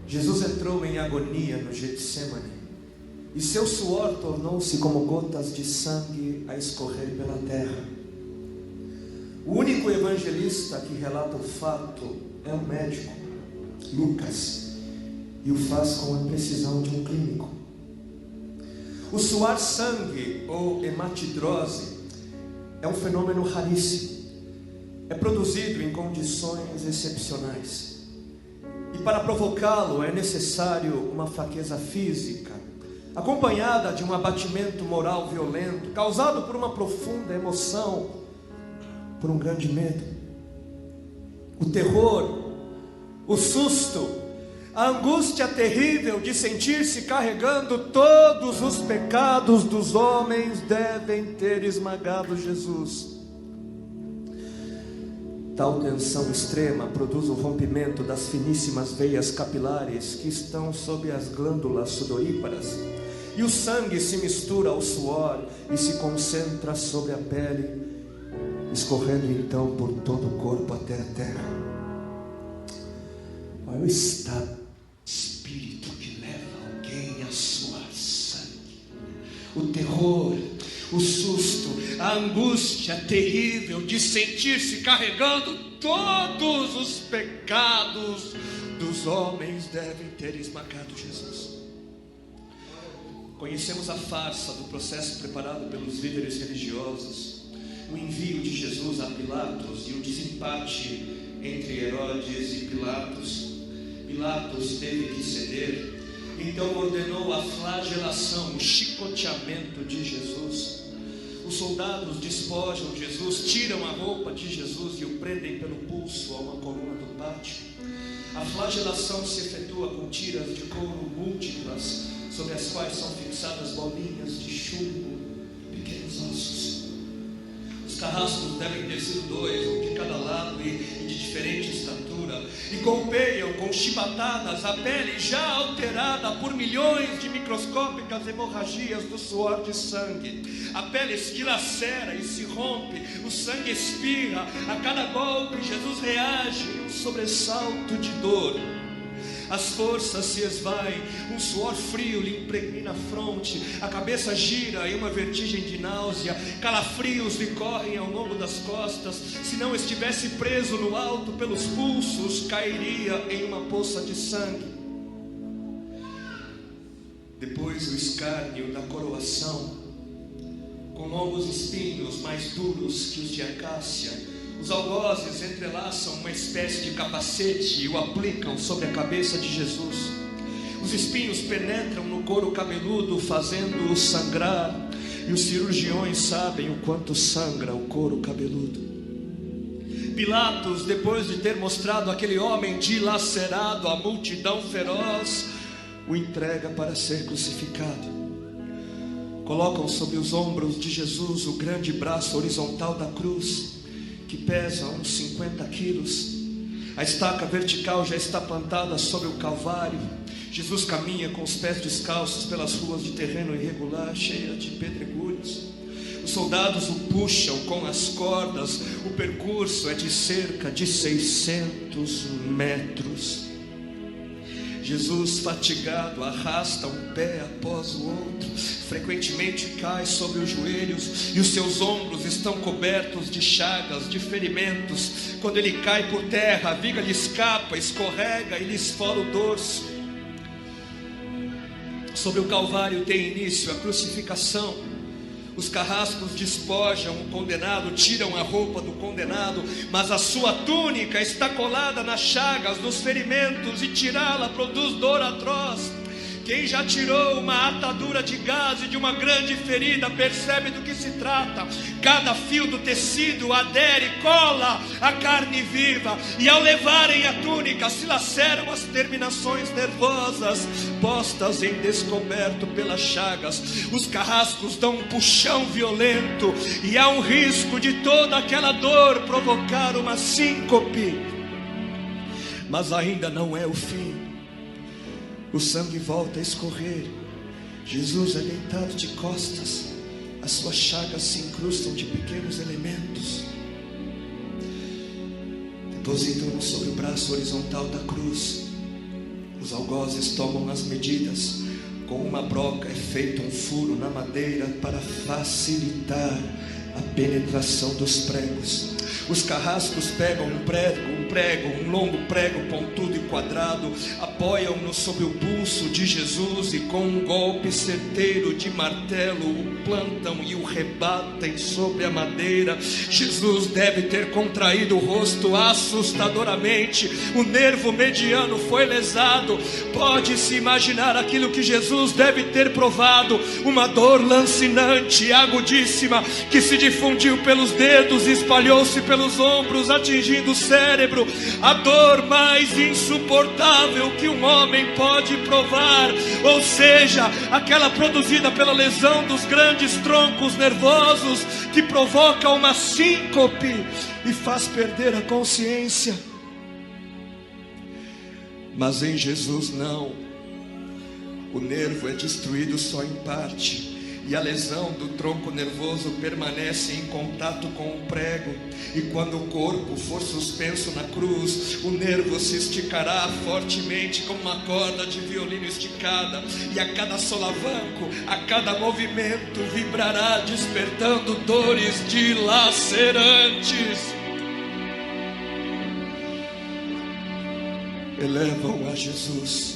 Jesus entrou em agonia no Getsêmani, e seu suor tornou-se como gotas de sangue a escorrer pela terra. O único evangelista que relata o fato é o médico, Lucas, e o faz com a precisão de um clínico. O suar sangue, ou hematidrose, é um fenômeno raríssimo. É produzido em condições excepcionais. E para provocá-lo é necessário uma fraqueza física, acompanhada de um abatimento moral violento, causado por uma profunda emoção, por um grande medo. O terror, o susto, a angústia terrível de sentir-se carregando todos os pecados dos homens devem ter esmagado Jesus. Tal tensão extrema produz o rompimento das finíssimas veias capilares que estão sob as glândulas sudoríparas, e o sangue se mistura ao suor e se concentra sobre a pele, escorrendo então por todo o corpo até a terra. Olha o estado de espírito que leva alguém a suar sangue. O terror, o susto, a angústia terrível de sentir-se carregando todos os pecados dos homens devem ter esmagado Jesus. Conhecemos a farsa do processo preparado pelos líderes religiosos, o envio de Jesus a Pilatos e o desempate entre Herodes e Pilatos. Pilatos teve que ceder, então ordenou a flagelação, o chicoteamento de Jesus. Os soldados despojam Jesus, tiram a roupa de Jesus e o prendem pelo pulso a uma coluna do pátio. A flagelação se efetua com tiras de couro múltiplas, sobre as quais são fixadas bolinhas de chumbo e pequenos ossos. Os carrascos devem ter sido 2, um de cada lado e de diferente estatura, e golpeiam com chibatadas a pele já alterada por milhões de microscópicas hemorragias do suor de sangue. A pele se dilacera e se rompe, o sangue espirra. A cada golpe Jesus reage em um sobressalto de dor. As forças se esvaem, um suor frio lhe impregna a fronte, a cabeça gira em uma vertigem de náusea, calafrios lhe correm ao longo das costas. Se não estivesse preso no alto pelos pulsos, cairia em uma poça de sangue. Depois o escárnio da coroação, com longos espinhos mais duros que os de acácia. Os algozes entrelaçam uma espécie de capacete e o aplicam sobre a cabeça de Jesus. Os espinhos penetram no couro cabeludo, fazendo-o sangrar, e os cirurgiões sabem o quanto sangra o couro cabeludo. Pilatos, depois de ter mostrado aquele homem dilacerado à multidão feroz, o entrega para ser crucificado. Colocam sobre os ombros de Jesus o grande braço horizontal da cruz, que pesa uns 50 quilos. A estaca vertical já está plantada sobre o Calvário. Jesus caminha com os pés descalços pelas ruas de terreno irregular, cheia de pedregulhos. Os soldados o puxam com as cordas. O percurso é de cerca de 600 metros. Jesus, fatigado, arrasta um pé após o outro, frequentemente cai sobre os joelhos, e os seus ombros estão cobertos de chagas, de ferimentos. Quando ele cai por terra, a viga lhe escapa, escorrega e lhe esfola o dorso. Sobre o Calvário tem início a crucificação. Os carrascos despojam o condenado, tiram a roupa do condenado, mas a sua túnica está colada nas chagas dos ferimentos, e tirá-la produz dor atroz. Quem já tirou uma atadura de gás de uma grande ferida percebe do que se trata. Cada fio do tecido adere, cola a carne viva, e ao levarem a túnica se laceram as terminações nervosas postas em descoberto pelas chagas. Os carrascos dão um puxão violento, e há um risco de toda aquela dor provocar uma síncope. Mas ainda não é o fim. O sangue volta a escorrer. Jesus é deitado de costas. As suas chagas se incrustam de pequenos elementos. Depositam-no sobre o braço horizontal da cruz. Os algozes algozes tomam as medidas. Com uma broca é feito um furo na madeira para facilitar a penetração dos pregos. Os carrascos pegam um prego, um longo prego pontudo e quadrado, apoiam-no sobre o pulso de Jesus e com um golpe certeiro de martelo o plantam e o rebatem sobre a madeira. Jesus deve ter contraído o rosto assustadoramente, o nervo mediano foi lesado. Pode-se imaginar aquilo que Jesus deve ter provado: uma dor lancinante, agudíssima, que se difundiu pelos dedos e espalhou-se pelos ombros, atingindo o cérebro. A dor mais insuportável que um homem pode provar, ou seja, aquela produzida pela lesão dos grandes troncos nervosos, que provoca uma síncope e faz perder a consciência. Mas em Jesus não. O nervo é destruído só em parte, e a lesão do tronco nervoso permanece em contato com o prego. E quando o corpo for suspenso na cruz, o nervo se esticará fortemente como uma corda de violino esticada, e a cada solavanco, a cada movimento, vibrará, despertando dores dilacerantes. Elevam a Jesus.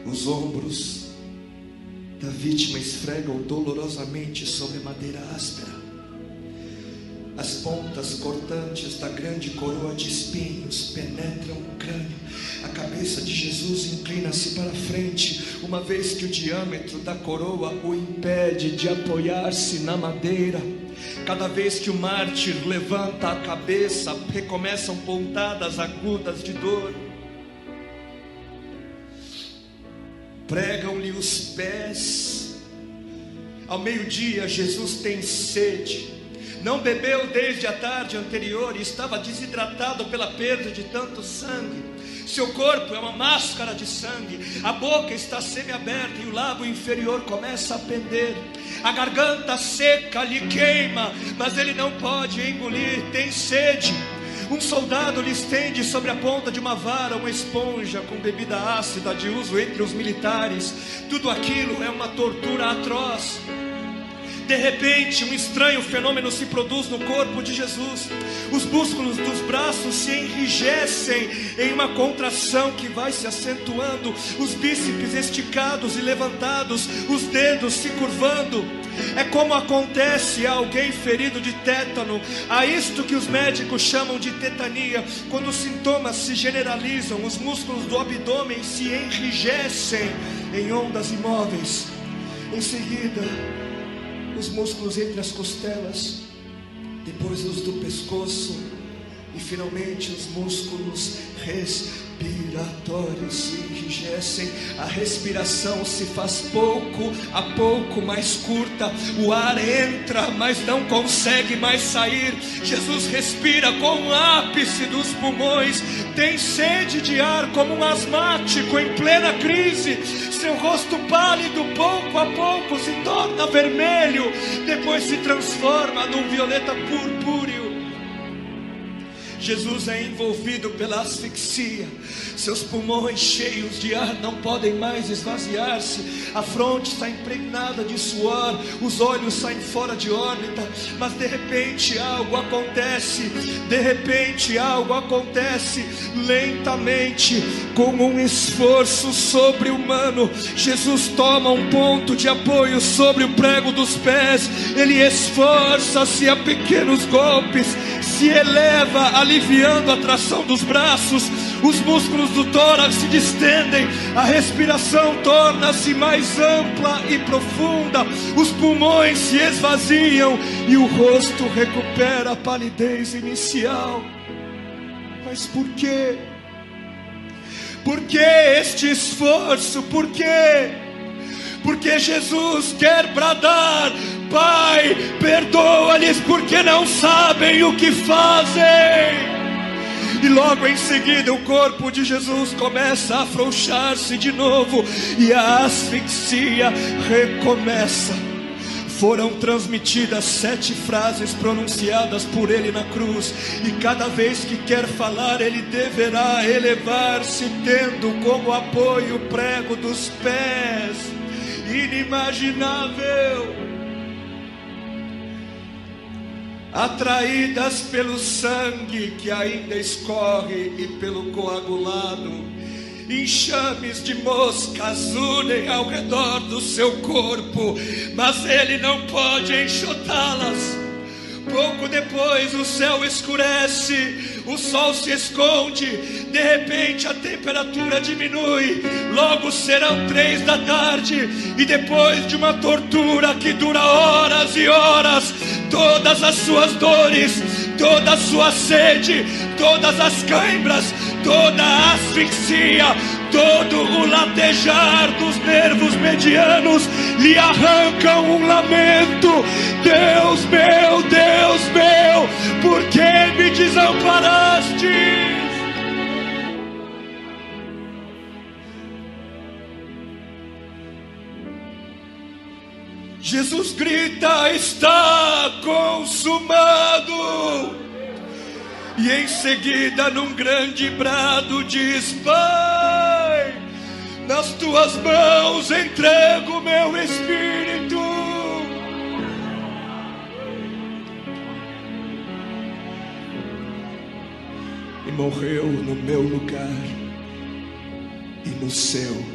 Os ombros da vítima esfregam dolorosamente sobre a madeira áspera. As pontas cortantes da grande coroa de espinhos penetram o crânio. A cabeça de Jesus inclina-se para a frente, uma vez que o diâmetro da coroa o impede de apoiar-se na madeira. Cada vez que o mártir levanta a cabeça, recomeçam pontadas agudas de dor. Pregam-lhe os pés. Ao meio-dia, Jesus tem sede. Não bebeu desde a tarde anterior e estava desidratado pela perda de tanto sangue. Seu corpo é uma máscara de sangue. A boca está semiaberta e o lábio inferior começa a pender. A garganta seca lhe queima, mas ele não pode engolir, tem sede. Um soldado lhe estende sobre a ponta de uma vara uma esponja com bebida ácida de uso entre os militares. Tudo aquilo é uma tortura atroz. De repente, um estranho fenômeno se produz no corpo de Jesus. Os músculos dos braços se enrijecem em uma contração que vai se acentuando, os bíceps esticados e levantados, os dedos se curvando. É como acontece a alguém ferido de tétano, a isto que os médicos chamam de tetania. Quando os sintomas se generalizam, os músculos do abdômen se enrijecem em ondas imóveis. Em seguida, os músculos entre as costelas, depois os do pescoço e finalmente os músculos respiratórios se enrijecem. A respiração se faz pouco a pouco mais curta. O ar entra, mas não consegue mais sair. Jesus respira com o ápice dos pulmões. Tem sede de ar como um asmático em plena crise. Seu rosto pálido pouco a pouco se torna vermelho, depois se transforma num violeta purpúreo. Jesus é envolvido pela asfixia. Seus pulmões cheios de ar não podem mais esvaziar-se. A fronte está impregnada de suor, os olhos saem fora de órbita. Mas de repente algo acontece. Lentamente, com um esforço sobre-humano, Jesus toma um ponto de apoio sobre o prego dos pés. Ele esforça-se a pequenos golpes, se eleva, aliviando a tração dos braços. Os músculos do tórax se distendem, a respiração torna-se mais ampla e profunda, os pulmões se esvaziam e o rosto recupera a palidez inicial. Mas por quê? Por que este esforço? Por quê? Porque Jesus quer bradar: Pai, perdoa-lhes porque não sabem o que fazem. E logo em seguida o corpo de Jesus começa a afrouxar-se de novo, e a asfixia recomeça. foram transmitidas 7 frases pronunciadas por ele na cruz, e cada vez que quer falar, ele deverá elevar-se, tendo como apoio o prego dos pés. Inimaginável. Atraídas pelo sangue que ainda escorre e pelo coagulado, enxames de moscas unem ao redor do seu corpo, mas ele não pode enxotá-las. Pouco depois o céu escurece, o sol se esconde, de repente a temperatura diminui, logo serão 3 da tarde, e depois de uma tortura que dura horas e horas, todas as suas dores, toda a sua sede, todas as cãibras, toda a asfixia, todo o latejar dos nervos medianos lhe arrancam um lamento: Deus meu, por que me desamparaste? Jesus grita: está consumado. E em seguida, num grande brado, diz: Pai, nas tuas mãos entrego meu espírito. E morreu no meu lugar e no seu.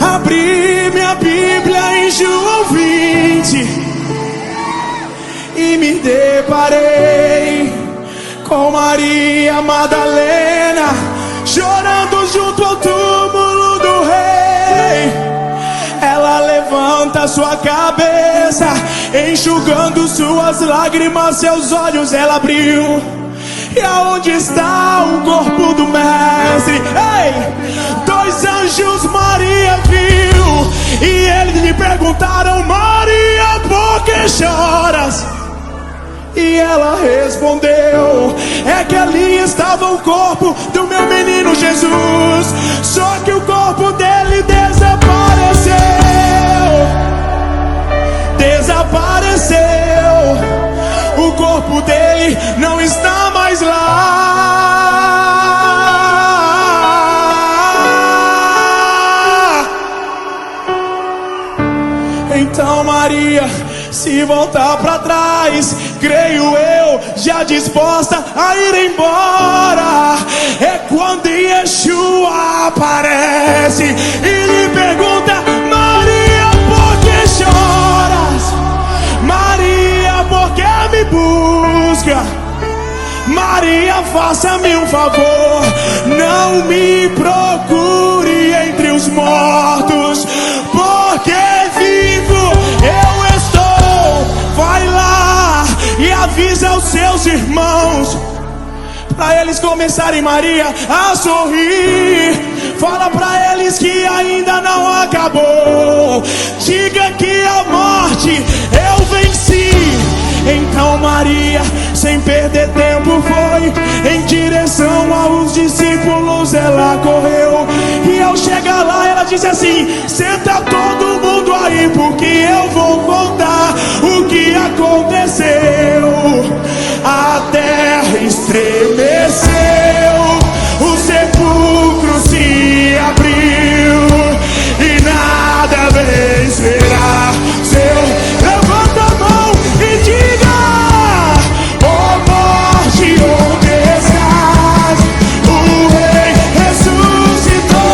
Abri minha Bíblia em João 20 e me deparei com Maria Madalena chorando junto ao túmulo do rei. Ela levanta sua cabeça, enxugando suas lágrimas, seus olhos ela abriu. E aonde está o corpo do mestre? Ei! 2 anjos Maria viu, e eles lhe perguntaram: Maria, por que choras? E ela respondeu: é que ali estava o corpo do meu menino Jesus, só que o corpo dele desapareceu. O corpo dele não está mais lá. Então Maria se voltar para trás, creio eu, já disposta a ir embora, é quando Yeshua aparece e lhe pergunta: Maria, por que choras? Maria, por que me busca? Maria, faça-me um favor, não me procure entre os mortos, porque vivo eu estou. Vai lá e avisa os seus irmãos, para eles começarem, Maria, a sorrir. Fala para eles que ainda não acabou. Diga que a morte eu venci. Então Maria, sem perder tempo, foi em direção aos discípulos. Ela correu, e ao chegar lá ela disse assim: senta todo mundo aí, porque eu vou contar o que aconteceu. A terra estremeceu, o sepulcro se abriu, e nada vencerá seu. Levanta a mão e diga: ó morte, onde estás? O rei ressuscitou,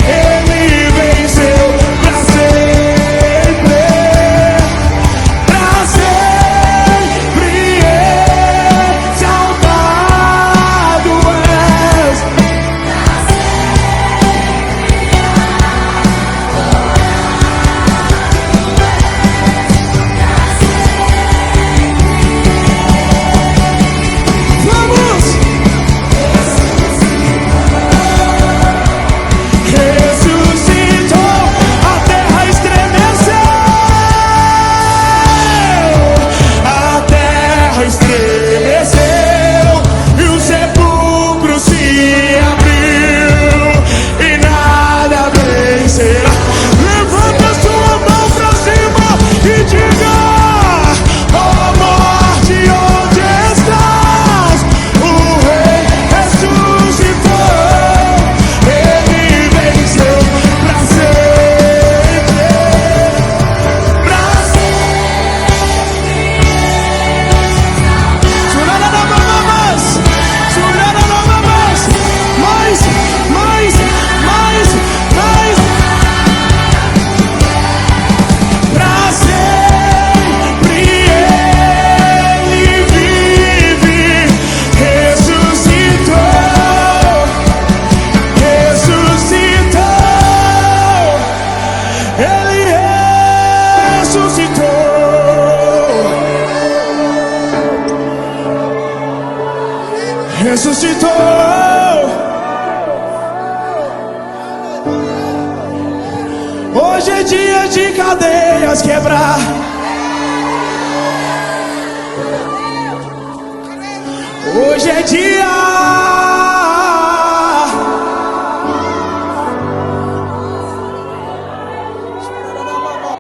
ele venceu pra sempre, pra sempre exaltado. Hoje é dia de cadeias quebrar. Hoje é dia